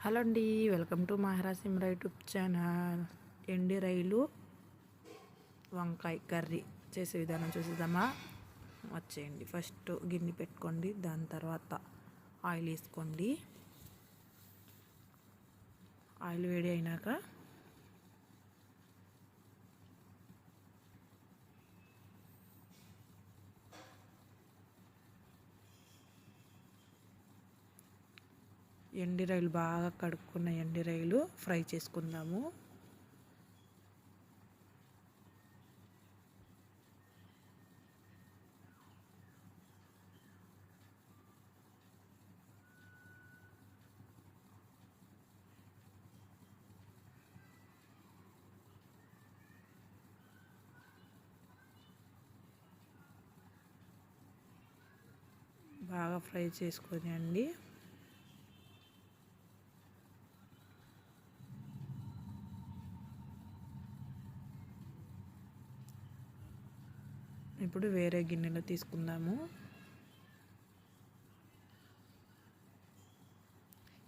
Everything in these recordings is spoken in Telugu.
హలో అండి, వెల్కమ్ టు మహారాసిమ్రా యూట్యూబ్ ఛానల్. ఎండి రైలు వంకాయ కర్రీ చేసే విధానం చూసేద్దామా? వచ్చేయండి. ఫస్ట్ గిన్నె పెట్టుకోండి, దాని తర్వాత ఆయిల్ వేసుకోండి. ఆయిల్ వేడి అయినాక ఎండి రైలు బాగా కడుక్కున్న ఎండి రైలు ఫ్రై చేసుకుందాము. బాగా ఫ్రై చేసుకొని అండి ఇప్పుడు వేరే గిన్నెలో తీసుకుందాము.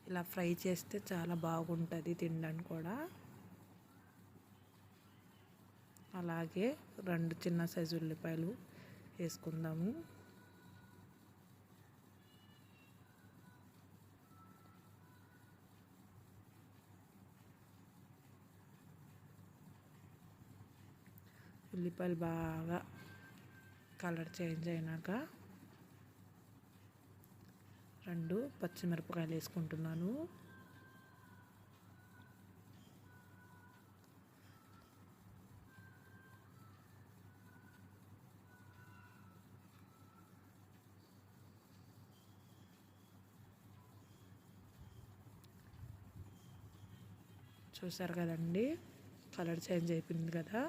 ఇలా ఫ్రై చేస్తే చాలా బాగుంటుంది తినడానికి కూడా. అలాగే 2 చిన్న సైజు ఉల్లిపాయలు వేసుకుందాము. ఉల్లిపాయలు బాగా కలర్ చేంజ్ అయినాక 2 పచ్చిమిరపకాయలు వేసుకుంటున్నాను. చూసారు కదండి, కలర్ చేంజ్ అయిపోయింది కదా.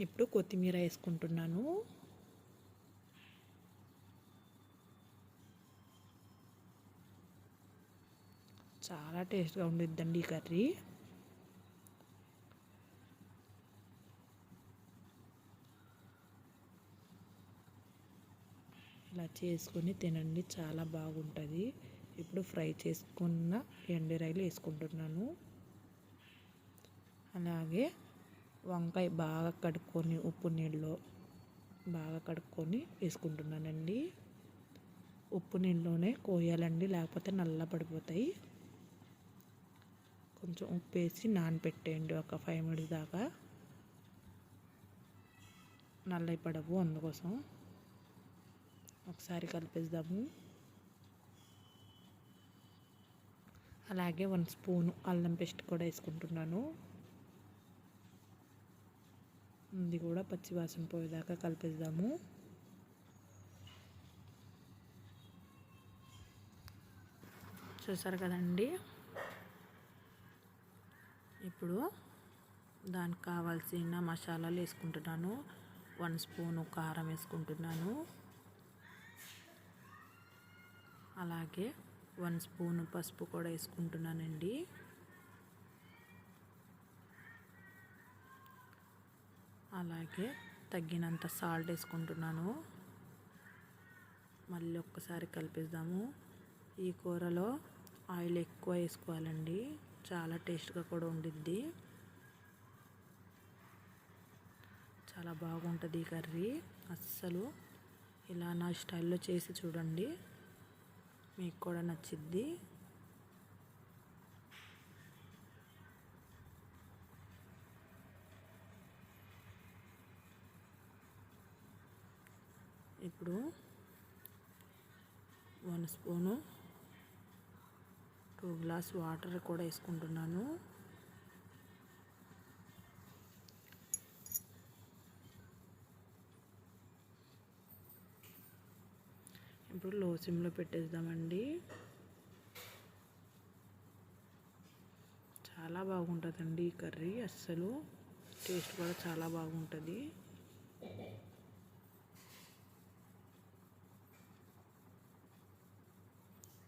ఇప్పుడు కొత్తిమీర వేసుకుంటున్నాను. చాలా టేస్ట్గా ఉండిద్దండి ఈ కర్రీ. ఇలా చేసుకొని తినండి, చాలా బాగుంటుంది. ఇప్పుడు ఫ్రై చేసుకున్న ఎండు రైలు వేసుకుంటున్నాను. అలాగే వంకాయ బాగా కడుక్కొని ఉప్పు నీళ్ళలో బాగా కడుక్కొని వేసుకుంటున్నానండి. ఉప్పు నీళ్ళలోనే కోయాలండి, లేకపోతే నల్ల పడిపోతాయి. కొంచెం ఉప్పు వేసి నానబెట్టేయండి ఒక 5 మినిట్స్ దాకా. నల్లవి పడవు, అందుకోసం ఒకసారి కలిపేద్దాము. అలాగే 1 స్పూను అల్లం పేస్ట్ కూడా వేసుకుంటున్నాను. ఇది కూడా పచ్చివాసన పోయేదాకా కలిపేద్దాము. చూసారు కదండి, ఇప్పుడు దానికి కావాల్సిన మసాలాలు వేసుకుంటున్నాను. 1 స్పూను కారం వేసుకుంటున్నాను. అలాగే 1 స్పూను పసుపు కూడా వేసుకుంటున్నానండి. అలాగే తగినంత సాల్ట్ వేసుకుంటున్నాను. మళ్ళీ ఒక్కసారి కలిపేద్దాము. ఈ కూరలో ఆయిల్ ఎక్కువ వేసుకోవాలండి, చాలా టేస్ట్గా కూడా ఉండిద్ది. చాలా బాగుంటుంది ఈ కర్రీ. అస్సలు ఇలా నా స్టైల్లో చేసి చూడండి, మీకు కూడా నచ్చిద్ది. ఇప్పుడు 1 స్పూను 2 గ్లాస్ వాటర్ కూడా వేసుకుంటున్నాను. ఇప్పుడు లో సిమ్లో పెట్టేద్దామండి. చాలా బాగుంటుందండి ఈ కర్రీ, అస్సలు టేస్ట్ కూడా చాలా బాగుంటుంది.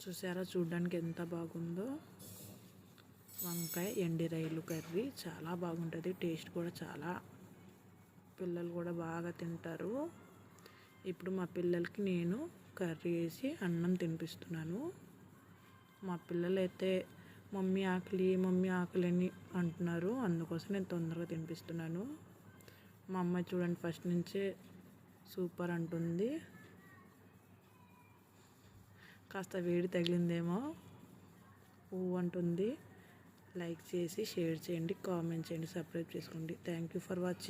చూసారా, చూడడానికి ఎంత బాగుందో. వంకాయ ఎండి రైలు కర్రీ చాలా బాగుంటుంది, టేస్ట్ కూడా చాలా, పిల్లలు కూడా బాగా తింటారు. ఇప్పుడు మా పిల్లలకి నేను కర్రీ వేసి అన్నం తినిపిస్తున్నాను. మా పిల్లలైతే మమ్మీ ఆకలి అని అంటున్నారు. అందుకోసం నేను తొందరగా తినిపిస్తున్నాను. మా అమ్మాయి చూడండి ఫస్ట్ నుంచే సూపర్ అంటుంది. కాస్త వేడి తగిలిందేమో అంటుంది. లైక్ చేసి షేర్ చేయండి, కామెంట్ చేయండి, సబ్స్క్రైబ్ చేసుకోండి. Thank you for watching.